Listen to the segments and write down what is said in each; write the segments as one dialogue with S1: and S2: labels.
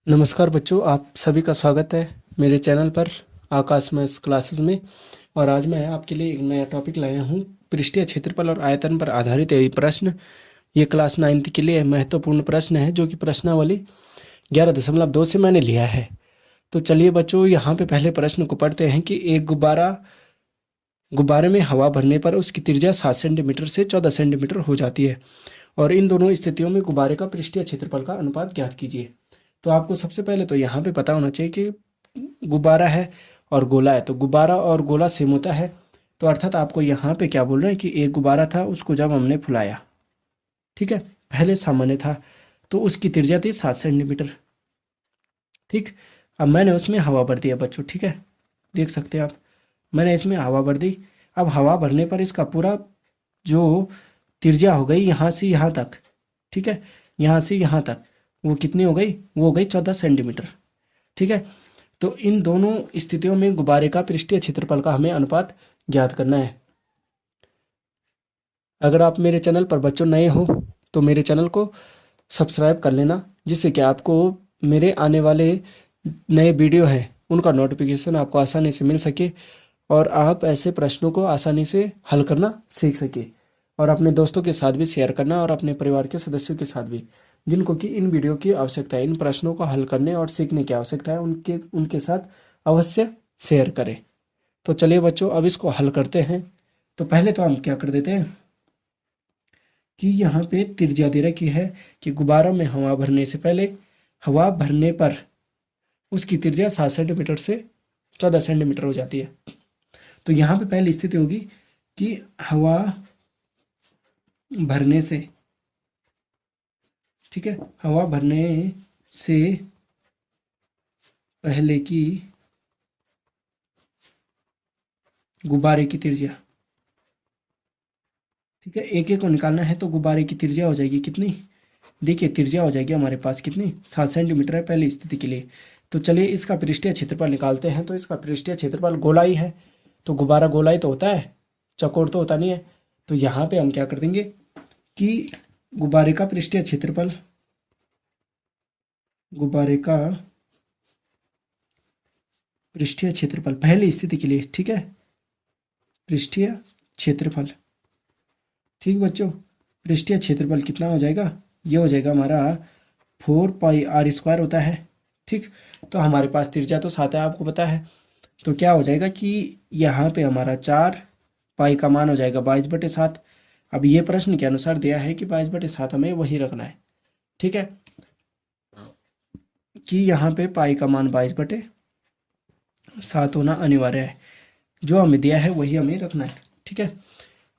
S1: नमस्कार बच्चों, आप सभी का स्वागत है मेरे चैनल पर आकाश मैथ्स क्लासेस में। और आज मैं आपके लिए एक नया टॉपिक लाया हूँ। पृष्ठीय क्षेत्रफल और आयतन पर आधारित ये प्रश्न, ये क्लास 9th के लिए महत्वपूर्ण प्रश्न है, जो कि प्रश्नावली 11.2 से मैंने लिया है। तो चलिए बच्चों, यहाँ पे पहले प्रश्न को पढ़ते हैं कि एक गुब्बारे में हवा भरने पर उसकी त्रिज्या 7 सेंटीमीटर से 14 सेंटीमीटर हो जाती है, और इन दोनों स्थितियों में गुब्बारे का पृष्ठीय क्षेत्रफल का अनुपात ज्ञात कीजिए। तो आपको सबसे पहले तो यहाँ पे पता होना चाहिए कि गुब्बारा है और गोला है। तो गुब्बारा और गोला सेम होता है, तो अर्थात आपको यहाँ पे क्या बोल रहे हैं कि एक गुब्बारा था, उसको जब हमने फुलाया, ठीक है, पहले सामान्य था, तो उसकी त्रिज्या थी 7 सेंटीमीटर। ठीक, अब मैंने उसमें हवा भर दिया बच्चों, ठीक है, देख सकते हैं आप, मैंने इसमें हवा भर दी। अब हवा भरने पर इसका पूरा जो त्रिज्या हो गई यहाँ से यहाँ तक, ठीक है, यहाँ से यहाँ तक, वो कितनी हो गई? वो हो गई 14 सेंटीमीटर। ठीक है, तो इन दोनों स्थितियों में गुब्बारे का पृष्ठीय क्षेत्रफल का हमें अनुपात ज्ञात करना है। अगर आप मेरे चैनल पर बच्चों नए हो तो मेरे चैनल को सब्सक्राइब कर लेना, जिससे कि आपको मेरे आने वाले नए वीडियो हैं उनका नोटिफिकेशन आपको आसानी से मिल सके, और आप ऐसे प्रश्नों को आसानी से हल करना सीख सके, और अपने दोस्तों के साथ भी शेयर करना, और अपने परिवार के सदस्यों के साथ भी, जिनको कि इन वीडियो की आवश्यकता है, इन प्रश्नों को हल करने और सीखने की आवश्यकता है, उनके उनके साथ अवश्य शेयर करें। तो चलिए बच्चों, अब इसको हल करते हैं। तो पहले तो हम क्या कर देते हैं कि यहाँ पे त्रिज्या दे रखी है कि गुब्बारा में हवा भरने से पहले, हवा भरने पर उसकी त्रिज्या 7 सेंटीमीटर से 14 सेंटीमीटर हो जाती है। तो यहाँ पे पहली स्थिति होगी कि हवा भरने से, ठीक है, हवा भरने से पहले की गुब्बारे की त्रिज्या, ठीक है, एक एक को निकालना है, तो गुब्बारे की त्रिज्या हो जाएगी कितनी? देखिए, त्रिज्या हो जाएगी हमारे पास कितनी? 7 सेंटीमीटर है पहली स्थिति के लिए। तो चलिए इसका पृष्ठीय क्षेत्रफल निकालते हैं। तो इसका पृष्ठीय क्षेत्रफल गोलाई है, तो गुब्बारा गोलाई तो होता है, चौकोर तो होता नहीं है। तो यहाँ पे हम क्या कर देंगे कि गुब्बारे का पृष्ठीय क्षेत्रफल, गुब्बारे का पृष्ठीय क्षेत्रफल पहली स्थिति के लिए, ठीक है, पृष्ठीय क्षेत्रफल, ठीक बच्चों, पृष्ठीय क्षेत्रफल कितना हो जाएगा? ये हो जाएगा हमारा 4πr² होता है। ठीक, तो हमारे पास त्रिज्या तो 7 है, आपको पता है। तो क्या हो जाएगा कि यहाँ पे हमारा 4 पाई का मान हो जाएगा 22/7। अब ये प्रश्न के अनुसार दिया है कि 22/7 हमें वही रखना है, ठीक है, कि यहाँ पे पाई का मान 22/7 होना अनिवार्य है। जो हमें दिया है वही हमें रखना है, ठीक है।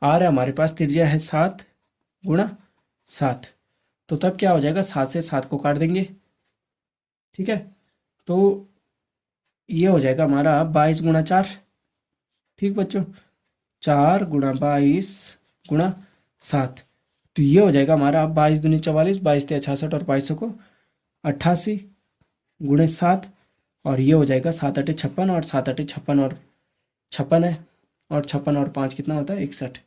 S1: आर है हमारे पास, त्रिज्या है 7 × 7, तो तब क्या हो जाएगा? 7 से 7 को काट देंगे, ठीक है, तो ये हो जाएगा हमारा 22 × 4। ठीक बच्चों, 4 × 22 × 7, तो ये हो जाएगा हमारा 22 दूनी 44, 22 तिया 66, और 22 को 88 × 7, और ये हो जाएगा 7 × 8 = 56, और 7 × 8 = 56, और 56 है, और 56 और 5 कितना होता है? 61।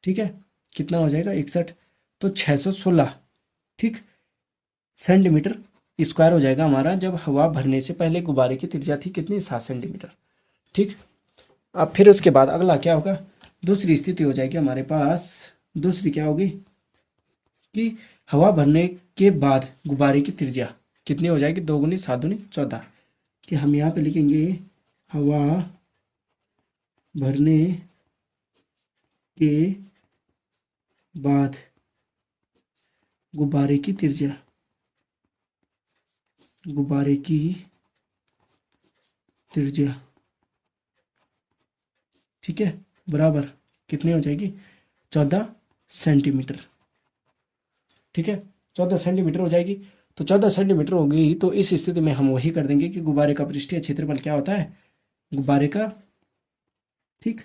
S1: ठीक है, कितना हो जाएगा? 61, तो 616, ठीक, सेंटीमीटर स्क्वायर हो जाएगा हमारा, जब हवा भरने से पहले गुब्बारे की त्रिज्या थी कितनी? 7 सेंटीमीटर। ठीक, अब फिर उसके बाद अगला क्या होगा? दूसरी स्थिति हो जाएगी हमारे पास। दूसरी क्या होगी कि हवा भरने के बाद गुब्बारे की त्रिज्या कितनी हो जाएगी? 2 × 7 × 14, कि हम यहाँ पे लिखेंगे हवा भरने के बाद गुब्बारे की त्रिज्या, गुब्बारे की त्रिज्या, ठीक है, बराबर कितनी हो जाएगी? 14 सेंटीमीटर। ठीक है, 14 सेंटीमीटर हो जाएगी। तो 14 सेंटीमीटर होगी, तो इस स्थिति में हम वही कर देंगे कि गुब्बारे का पृष्ठीय क्षेत्रफल क्या होता है? गुब्बारे का, ठीक,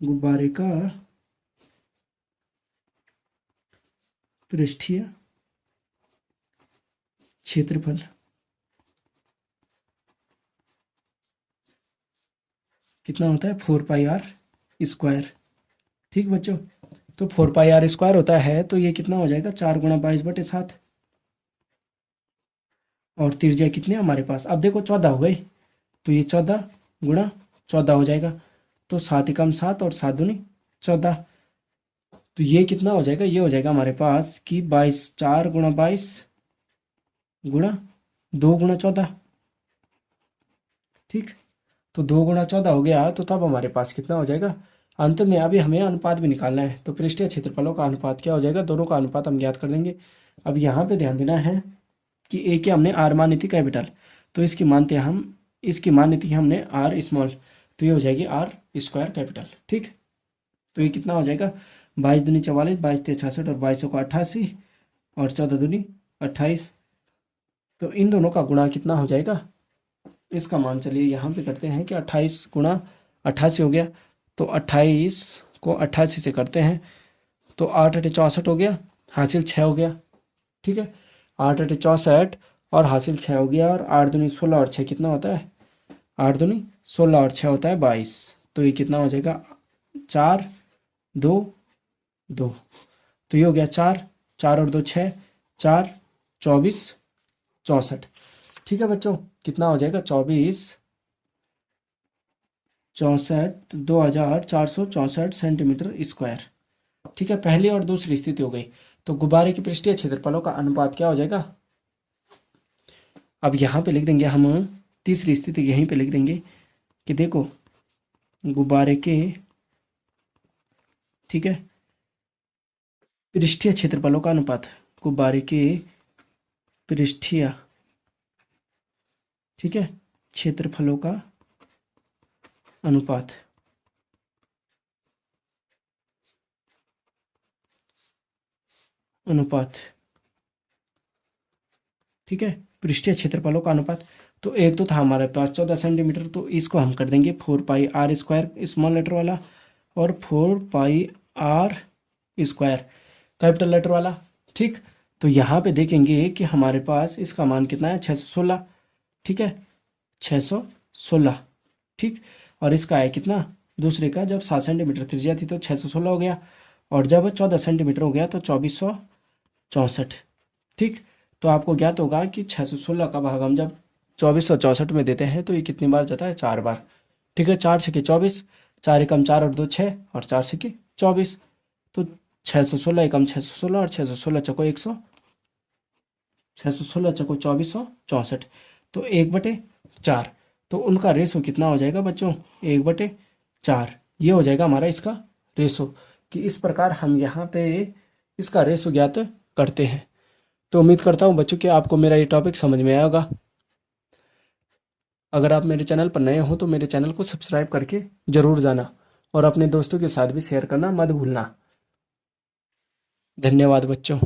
S1: गुब्बारे का पृष्ठीय क्षेत्रफल कितना होता है? 4πr²। ठीक बच्चों, तो 4πr² होता है, तो ये कितना हो जाएगा? 4 × 22/7। और त्रिज्या कितनी है हमारे पास, अब देखो 14 हो गई, तो ये 14 गुणा 14 हो जाएगा, तो 7 एकम 7 और 7 दूनी 14। तो ये कितना हो जाएगा, ये हो जाएगा हमारे पास कि 22, 4 गुणा 22 गुणा 2 गुणा 14। ठीक, तो 2 गुणा 14 हो गया, तो तब हमारे पास कितना हो जाएगा अंत में। अभी हमें अनुपात भी निकालना है, तो पृष्ठीय क्षेत्रफलों का अनुपात क्या हो जाएगा, दोनों का अनुपात हम ज्ञात कर देंगे। अब यहाँ पे ध्यान देना है कि ए की हमने आर मान ली थी कैपिटल, तो इसकी मान ली थी हमने आर स्मॉल, तो ये हो जाएगी आर स्क्वायर कैपिटल। ठीक, तो ये कितना हो जाएगा 22 दूनी 44, 22 तिया 66 और 22 को 88 और 14 दूनी 28। तो इन दोनों का गुणा कितना हो जाएगा, इसका मान चलिए यहाँ पे करते हैं कि 28 गुणा 88 हो गया, तो 28 को 88 से करते हैं, तो 8 अठे 64 हो गया, हासिल 6 हो गया। ठीक है, 8 अठे 64 और हासिल 6 हो गया, और 8 दूनी 16 और 6 कितना होता है, 8 दूनी 16 और 6 होता है 22। तो ये कितना हो जाएगा 4 2 2, तो ये हो गया 4 4 और 2 6, 4 24 64। ठीक है बच्चों, कितना हो जाएगा 24 64 2464 सेंटीमीटर स्क्वायर। ठीक है, पहली और दूसरी स्थिति हो गई। तो गुब्बारे की पृष्ठीय क्षेत्रफलों का अनुपात क्या हो जाएगा, अब यहाँ पे लिख देंगे हम तीसरी स्थिति, यहीं पे लिख देंगे कि देखो गुब्बारे के, ठीक है, पृष्ठीय क्षेत्रफलों का अनुपात, गुब्बारे के पृष्ठीय, ठीक है, क्षेत्रफलों का अनुपात, ठीक है, पृष्ठीय क्षेत्रफलों का अनुपात। तो एक तो था हमारे पास 14 सेंटीमीटर, तो इसको हम कर देंगे 4 पाई आर स्क्वायर स्मॉल लेटर वाला, और 4 पाई आर स्क्वायर कैपिटल लेटर वाला। ठीक, तो यहाँ पे देखेंगे कि हमारे पास इसका मान कितना है 616। ठीक है, 616। ठीक, और इसका है कितना दूसरे का, जब 7 सेंटीमीटर त्रिज्या थी तो 616 हो गया, और जब 14 सेंटीमीटर हो गया तो 2464। ठीक, तो आपको ज्ञात होगा कि 616 का भाग हम जब 2464 में देते हैं तो ये कितनी बार जाता है, 4 बार। ठीक है, 4 छके 24, 4 एकम 4 और 2 6, और 4 छके 24, तो 616 एकम 616 और 616 चको 100, 616 चको 2464, तो 1/4। तो उनका रेशो कितना हो जाएगा बच्चों, 1/4। ये हो जाएगा हमारा इसका रेशो, कि इस प्रकार हम यहाँ पे इसका रेशो ज्ञात करते हैं। तो उम्मीद करता हूँ बच्चों कि आपको मेरा ये टॉपिक समझ में आया होगा। अगर आप मेरे चैनल पर नए हो तो मेरे चैनल को सब्सक्राइब करके ज़रूर जाना, और अपने दोस्तों के साथ भी शेयर करना मत भूलना। धन्यवाद बच्चों।